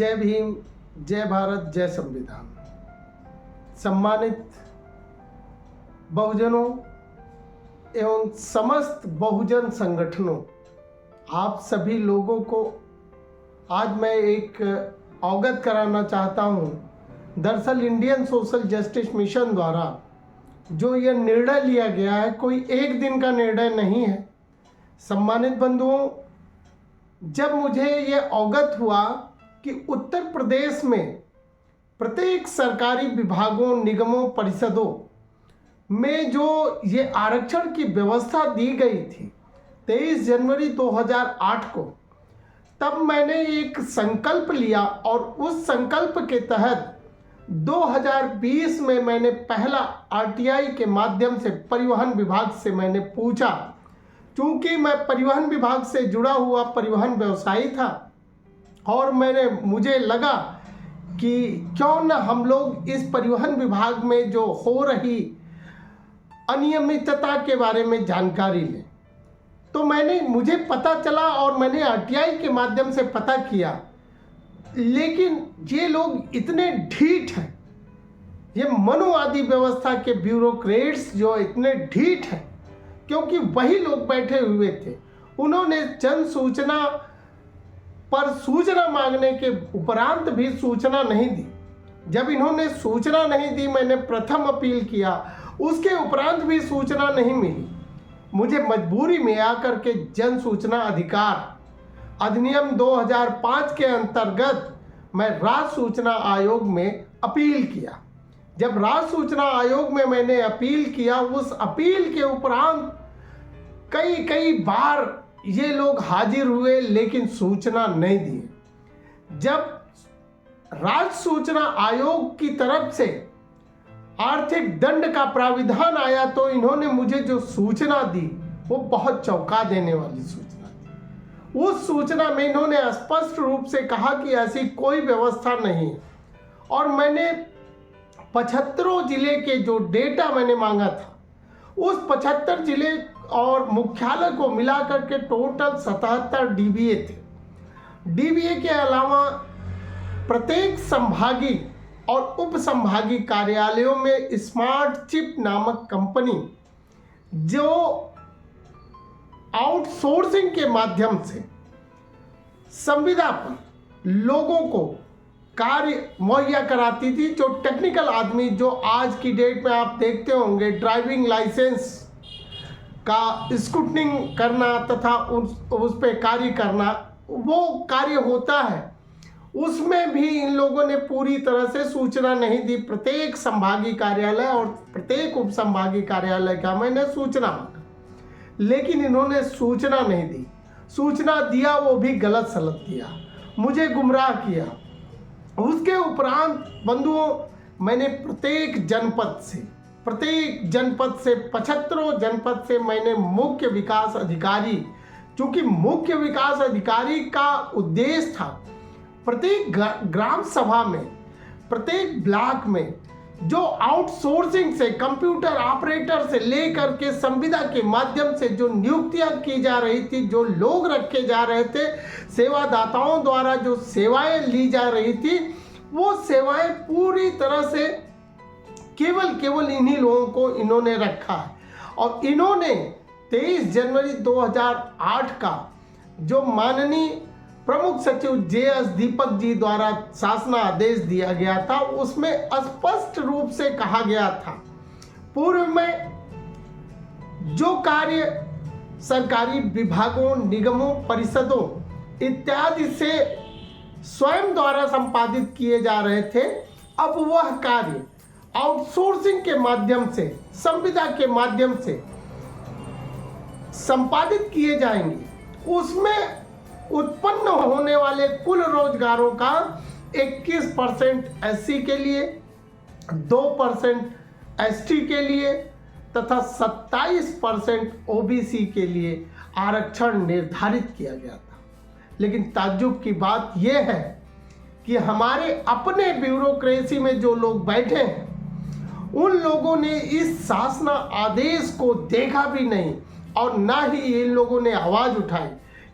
जय भीम, जय भारत, जय संविधान। सम्मानित बहुजनों एवं समस्त बहुजन संगठनों, आप सभी लोगों को आज मैं एक अवगत कराना चाहता हूँ। दरअसल इंडियन सोशल जस्टिस मिशन द्वारा जो यह निर्णय लिया गया है, कोई एक दिन का निर्णय नहीं है। सम्मानित बंधुओं, जब मुझे ये अवगत हुआ कि उत्तर प्रदेश में प्रत्येक सरकारी विभागों, निगमों, परिषदों में जो ये आरक्षण की व्यवस्था दी गई थी 23 जनवरी 2008 को, तब मैंने एक संकल्प लिया और उस संकल्प के तहत 2020 में मैंने पहला आरटीआई के माध्यम से परिवहन विभाग से मैंने पूछा। चूंकि मैं परिवहन विभाग से जुड़ा हुआ परिवहन व्यवसायी था और मुझे लगा कि क्यों न हम लोग इस परिवहन विभाग में जो हो रही अनियमितता के बारे में जानकारी लें। तो मुझे पता चला और मैंने आरटीआई के माध्यम से पता किया, लेकिन ये लोग इतने ढीठ हैं, ये मनुवादी व्यवस्था के ब्यूरोक्रेट्स जो इतने ढीठ हैं, क्योंकि वही लोग बैठे हुए थे। उन्होंने जन सूचना पर सूचना मांगने के उपरांत भी सूचना नहीं दी। जब इन्होंने सूचना नहीं दी, मैंने प्रथम अपील किया, उसके उपरांत भी सूचना नहीं मिली। मुझे मजबूरी में आकर के जन सूचना अधिकार अधिनियम 2005 के अंतर्गत मैं राज्य सूचना आयोग में अपील किया। जब राज्य सूचना आयोग में मैंने अपील किया, उस अपील के उपरांत कई बार ये लोग हाजिर हुए, लेकिन सूचना नहीं दी। जब राज्य सूचना आयोग की तरफ से आर्थिक दंड का प्राविधान आया, तो इन्होंने मुझे जो सूचना दी वो बहुत चौंका देने वाली सूचना थी। उस सूचना में इन्होंने स्पष्ट रूप से कहा कि ऐसी कोई व्यवस्था नहीं है। और मैंने 75 जिले के जो डेटा मैंने मांगा था, उस 75 जिले और मुख्यालय को मिलाकर के टोटल 77 डीबीए थे। डीबीए के अलावा प्रत्येक संभागीय और उप संभागीय कार्यालयों में स्मार्ट चिप नामक कंपनी जो आउटसोर्सिंग के माध्यम से संविदा पर लोगों को कार्य मुहैया कराती थी। जो टेक्निकल आदमी, जो आज की डेट में आप देखते होंगे ड्राइविंग लाइसेंस का स्क्रूटनिंग करना तथा उस पे कार्य करना, वो कार्य होता है, उसमें भी इन लोगों ने पूरी तरह से सूचना नहीं दी। प्रत्येक संभागीय कार्यालय और प्रत्येक उप संभागीय कार्यालय का मैंने सूचना मांगा, लेकिन इन्होंने सूचना नहीं दी। सूचना दिया वो भी गलत सलत दिया, मुझे गुमराह किया। उसके उपरांत बंधुओं, मैंने प्रत्येक जनपद से 75 जनपद से मैंने मुख्य विकास अधिकारी, चूंकि मुख्य विकास अधिकारी का उद्देश्य था प्रत्येक ग्राम सभा में, प्रत्येक ब्लॉक में जो आउटसोर्सिंग से कंप्यूटर ऑपरेटर से लेकर के संविदा के माध्यम से जो नियुक्तियां की जा रही थी, जो लोग रखे जा रहे थे, सेवादाताओं द्वारा जो सेवाएं ली जा रही थी, वो सेवाएं पूरी तरह से केवल इन्हीं लोगों को इन्होंने रखा है। और इन्होंने 23 जनवरी 2008 का जो माननीय प्रमुख सचिव JS दीपक जी द्वारा शासनादेश दिया गया था, उसमें स्पष्ट रूप से कहा गया था, पूर्व में जो कार्य सरकारी विभागों, निगमों, परिषदों इत्यादि से स्वयं द्वारा संपादित किए जा रहे थे, अब वह कार्य आउटसोर्सिंग के माध्यम से, संविदा के माध्यम से संपादित किए जाएंगे। उसमें उत्पन्न होने वाले कुल रोजगारों का 21% SC के लिए, 2% ST के लिए तथा 27% OBC के लिए आरक्षण निर्धारित किया गया था। लेकिन ताज्जुब की बात यह है कि हमारे अपने ब्यूरोक्रेसी में जो लोग बैठे हैं, उन लोगों ने इस शासना आदेश को देखा भी नहीं और ना ही इन लोगों ने आवाज उठाई,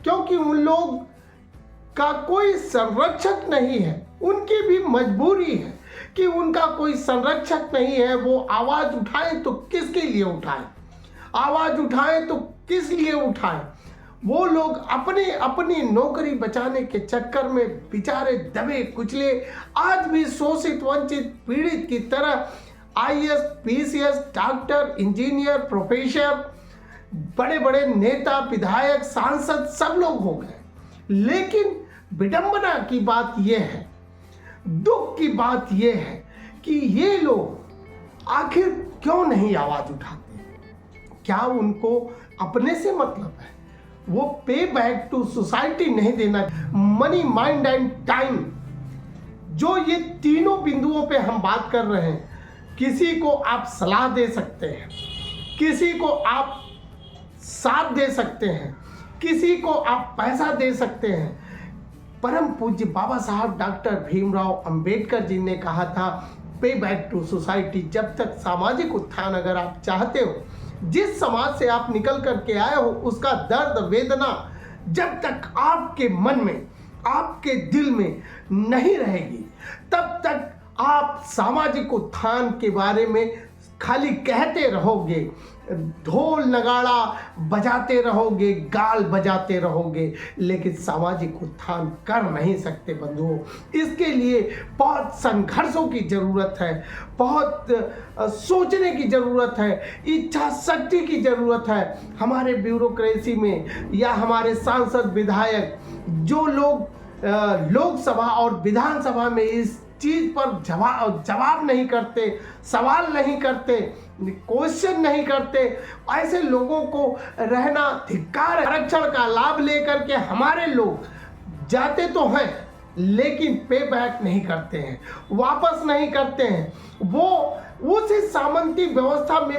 क्योंकि उन लोग का कोई संरक्षक नहीं है। उनकी भी मजबूरी है कि उनका कोई संरक्षक नहीं है। वो आवाज उठाएं तो किसके लिए उठाएं, आवाज उठाएं तो किस लिए उठाएं। वो लोग अपनी अपनी नौकरी बचाने के चक्कर में बेचारे दबे कुचले आज भी शोषित वंचित पीड़ित की तरह IAS PCS doctor engineer professor बड़े बड़े नेता विधायक सांसद सब लोग हो गए। लेकिन विडंबना की बात यह है, दुख की बात यह है कि ये लोग आखिर क्यों नहीं आवाज उठाते। क्या उनको अपने से मतलब है? वो पे बैक टू सोसाइटी नहीं देना। मनी माइंड एंड टाइम, जो ये तीनों बिंदुओं पे हम बात कर रहे हैं, किसी को आप सलाह दे सकते हैं, किसी को आप साथ दे सकते हैं, किसी को आप पैसा दे सकते हैं। परम पूज्य बाबा साहब डॉक्टर भीमराव अंबेडकर जी ने कहा था, पे बैक टू सोसाइटी। जब तक सामाजिक उत्थान अगर आप चाहते हो, जिस समाज से आप निकल करके आए हो उसका दर्द वेदना जब तक आपके मन में आपके दिल में नहीं रहेगी, तब तक आप सामाजिक उत्थान के बारे में खाली कहते रहोगे, ढोल नगाड़ा बजाते रहोगे, गाल बजाते रहोगे, लेकिन सामाजिक उत्थान कर नहीं सकते बंधुओं। इसके लिए बहुत संघर्षों की ज़रूरत है, बहुत सोचने की ज़रूरत है, इच्छा शक्ति की ज़रूरत है। हमारे ब्यूरोक्रेसी में या हमारे सांसद विधायक जो लोग लोकसभा और विधानसभा में इस चीज पर जवाब नहीं करते, सवाल नहीं करते, क्वेश्चन नहीं करते, ऐसे लोगों को रहना धिक्कार है। आरक्षण का लाभ लेकर के हमारे लोग जाते तो हैं लेकिन पे बैक नहीं करते हैं, वापस नहीं करते हैं। वो उस सामंती व्यवस्था में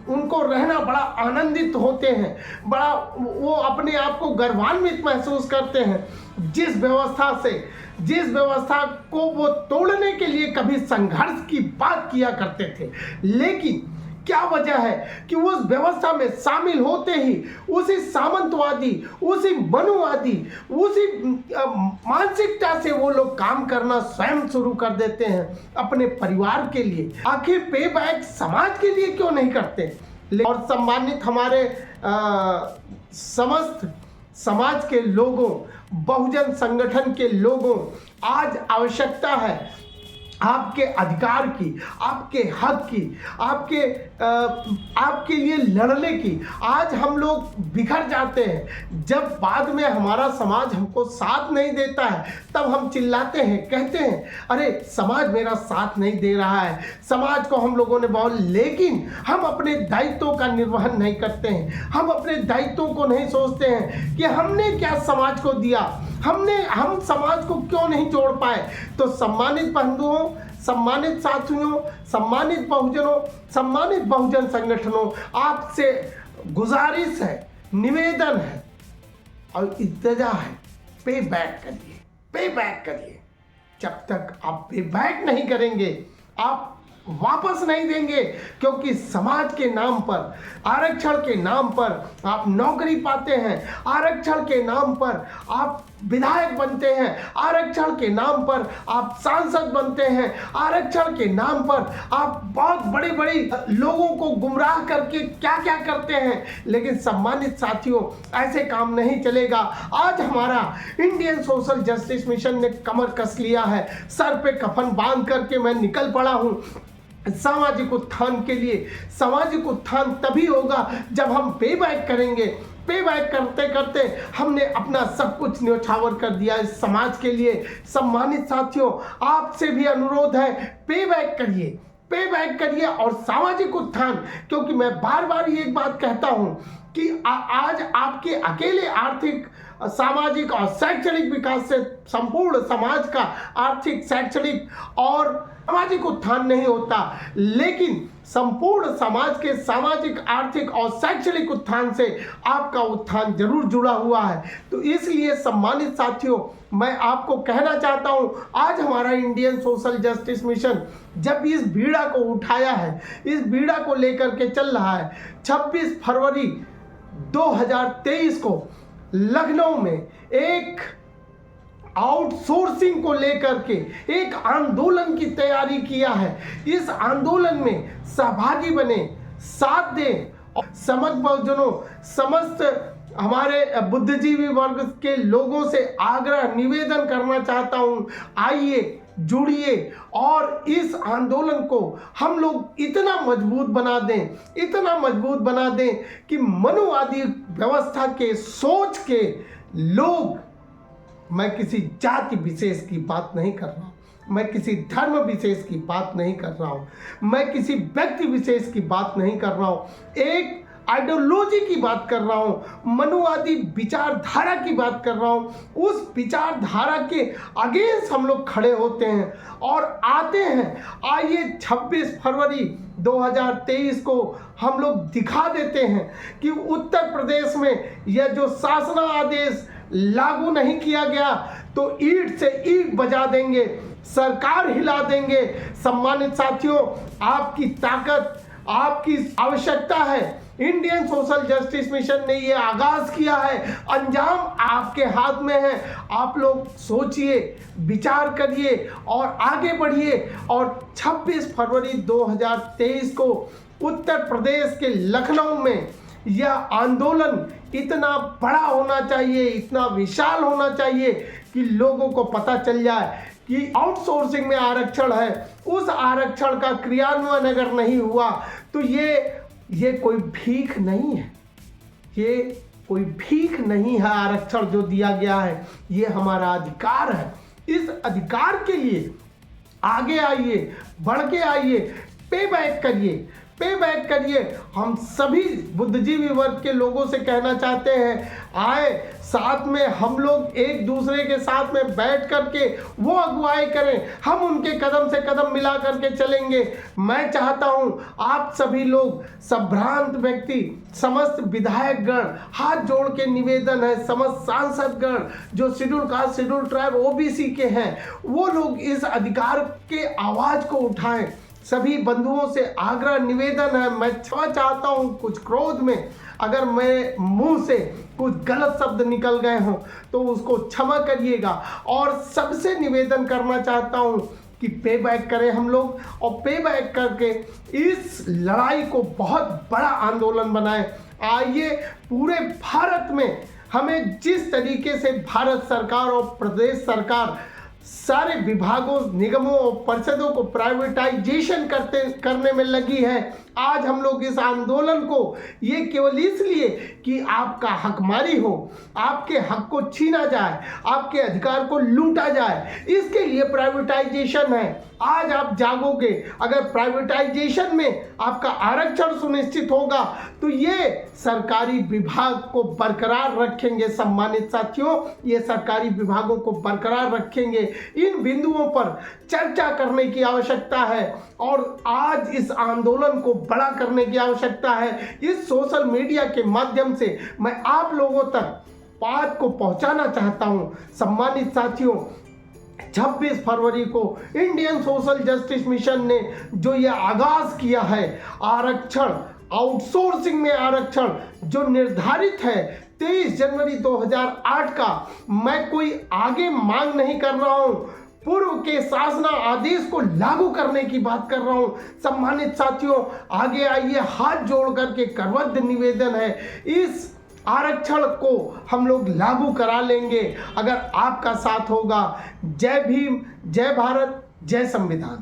उनको रहना बड़ा आनंदित होते हैं, बड़ा वो अपने आप को गर्वान्वित महसूस करते हैं। जिस व्यवस्था को वो तोड़ने के लिए कभी संघर्ष की बात किया करते थे, लेकिन क्या वजह है कि उस व्यवस्था में शामिल होते ही उसी सामंतवादी, उसी मनुवादी, उसी मानसिकता से वो लोग काम करना स्वयं शुरू कर देते हैं अपने परिवार के लिए। आखिर पे बैक समाज के लिए क्यों नहीं करते? और सम्मानित हमारे समस्त समाज के लोगों, बहुजन संगठन के लोगों, आज आवश्यकता है आपके अधिकार की, आपके हक की, आपके लिए लड़ने की। आज हम लोग बिखर जाते हैं। जब बाद में हमारा समाज हमको साथ नहीं देता है, तब हम चिल्लाते हैं, कहते हैं अरे समाज मेरा साथ नहीं दे रहा है, समाज को हम लोगों ने बहुत, लेकिन हम अपने दायित्वों का निर्वहन नहीं करते हैं। हम अपने दायित्वों को नहीं सोचते हैं कि हमने क्या समाज को दिया, हम समाज को क्यों नहीं जोड़ पाए। तो सम्मानित बंधुओं, सम्मानित साथियों, सम्मानित बहुजनों, सम्मानित बहुजन संगठनों, आपसे गुजारिश है, निवेदन है और इल्तिजा है, पे बैक करिए, पे बैक करिए। जब तक आप पे बैक नहीं करेंगे, आप वापस नहीं देंगे, क्योंकि समाज के नाम पर, आरक्षण के नाम पर आप नौकरी पाते हैं, आरक्षण के नाम पर आप विधायक बनते हैं, आरक्षण के नाम पर आप सांसद बनते हैं, आरक्षण के नाम पर आप बहुत बड़ी बड़ी लोगों को गुमराह करके क्या क्या करते हैं। लेकिन सम्मानित साथियों, ऐसे काम नहीं चलेगा। आज हमारा इंडियन सोशल जस्टिस मिशन ने कमर कस लिया है, सर पे कफन बांध करके मैं निकल पड़ा हूं सामाजिक उत्थान के लिए। सामाजिक उत्थान तभी होगा जब हम पे बैक करेंगे। पे बैक करते करते हमने अपना सब कुछ न्योछावर कर दिया इस समाज के लिए। सम्मानित साथियों, आपसे भी अनुरोध है, पे बैक करिए, पे बैक करिए और सामाजिक उत्थान, क्योंकि मैं बार बार ये एक बात कहता हूं कि आज आपके अकेले आर्थिक, सामाजिक और शैक्षणिक विकास से संपूर्ण समाज का आर्थिक, शैक्षणिक और सामाजिक उत्थान नहीं होता, लेकिन संपूर्ण समाज के सामाजिक, आर्थिक और शैक्षणिक उत्थान से आपका उत्थान जरूर जुड़ा हुआ है। तो इसलिए सम्मानित साथियों, मैं आपको कहना चाहता हूं, आज हमारा इंडियन सोशल जस्टिस मिशन जब इस बीड़ा को उठाया है, इस बीड़ा को लेकर के चल रहा है, 26 फरवरी 2023 को लखनऊ में एक आउटसोर्सिंग को लेकर के एक आंदोलन की तैयारी किया है। इस आंदोलन में सहभागी बने, साथ दें और समस्त बहुजनों, समस्त हमारे बुद्धिजीवी वर्ग के लोगों से आग्रह निवेदन करना चाहता हूं, आइए जुड़िए और इस आंदोलन को हम लोग इतना मजबूत बना दें, इतना मजबूत बना दें कि मनुवादी व्यवस्था के सोच के लोग, मैं किसी जाति विशेष की बात नहीं कर रहा हूं, मैं किसी धर्म विशेष की बात नहीं कर रहा हूं, मैं किसी व्यक्ति विशेष की बात नहीं कर रहा हूं, एक आइडियोलॉजी की बात कर रहा हूं, मनुवादी विचारधारा की बात कर रहा हूं। उस विचारधारा के अगेंस्ट हम लोग खड़े होते हैं और आते हैं। आइए 26 फरवरी 2023 को हम लोग दिखा देते हैं कि उत्तर प्रदेश में यह जो शासन आदेश लागू नहीं किया गया तो ईंट से ईंट बजा देंगे, सरकार हिला देंगे। सम्मानित साथियों, आपकी ताकत, आपकी आवश्यकता है। इंडियन सोशल जस्टिस मिशन ने ये आगाज किया है, अंजाम आपके हाथ में है। आप लोग सोचिए, विचार करिए और आगे बढ़िए। और 26 फरवरी 2023 को उत्तर प्रदेश के लखनऊ में यह आंदोलन इतना बड़ा होना चाहिए, इतना विशाल होना चाहिए कि लोगों को पता चल जाए कि आउटसोर्सिंग में आरक्षण है। उस आरक्षण का क्रियान्वयन अगर नहीं हुआ तो ये कोई भीख नहीं है, ये कोई भीख नहीं है। आरक्षण जो दिया गया है ये हमारा अधिकार है। इस अधिकार के लिए आगे आइए, बढ़ के आइए, पे बैक करिए, पे बैक करिए। हम सभी बुद्धिजीवी वर्ग के लोगों से कहना चाहते हैं, आए साथ में हम लोग एक दूसरे के साथ में बैठ करके वो अगुवाई करें, हम उनके कदम से कदम मिला करके चलेंगे। मैं चाहता हूं आप सभी लोग, संभ्रांत व्यक्ति, समस्त विधायकगण, हाथ जोड़ के निवेदन है, समस्त सांसदगण जो schedule caste, schedule tribe, OBC के हैं, वो लोग इस अधिकार के आवाज को उठाएं। सभी बंधुओं से आग्रह निवेदन है, मैं क्षमा चाहता हूं कुछ क्रोध में, अगर मेरे मुंह से कुछ गलत शब्द निकल गए हों तो उसको क्षमा करिएगा। और सबसे निवेदन करना चाहता हूं कि पे बैक करें हम लोग, और पे बैक करके इस लड़ाई को बहुत बड़ा आंदोलन बनाएं। आइए, पूरे भारत में हमें जिस तरीके से भारत सरकार और प्रदेश सरकार सारे विभागों, निगमों और परिषदों को प्राइवेटाइजेशन करने में लगी है, आज हम लोग इस आंदोलन को ये केवल इसलिए कि आपका हकमारी हो, आपके हक को छीना जाए, आपके अधिकार को लूटा जाए, इसके लिए प्राइवेटाइजेशन है। आज आप जागोगे, अगर प्राइवेटाइजेशन में आपका आरक्षण सुनिश्चित होगा तो ये सरकारी विभाग को बरकरार रखेंगे। सम्मानित साथियों, ये सरकारी विभागों को बरकरार रखेंगे। इन बिंदुओं पर चर्चा करने की आवश्यकता है और आज इस आंदोलन को बड़ा करने की आवश्यकता है। इस सोशल मीडिया के माध्यम से मैं आप लोगों तक बात को पहुंचाना चाहता हूं। सम्मानित साथियों, 26 फरवरी को इंडियन सोशल जस्टिस मिशन ने जो ये आगाज किया है, आरक्षण, आउटसोर्सिंग में आरक्षण जो निर्धारित है 23 जनवरी 2008 का, मैं कोई आगे मांग नहीं कर रहा हूं, पूर्व के शासन आदेश को लागू करने की बात कर रहा हूं। सम्मानित साथियों, आगे आइए, हाथ जोड़ करके करबद्ध निवेदन है, इस आरक्षण को हम लोग लागू करा लेंगे अगर आपका साथ होगा। जय भीम, जय भारत, जय संविधान।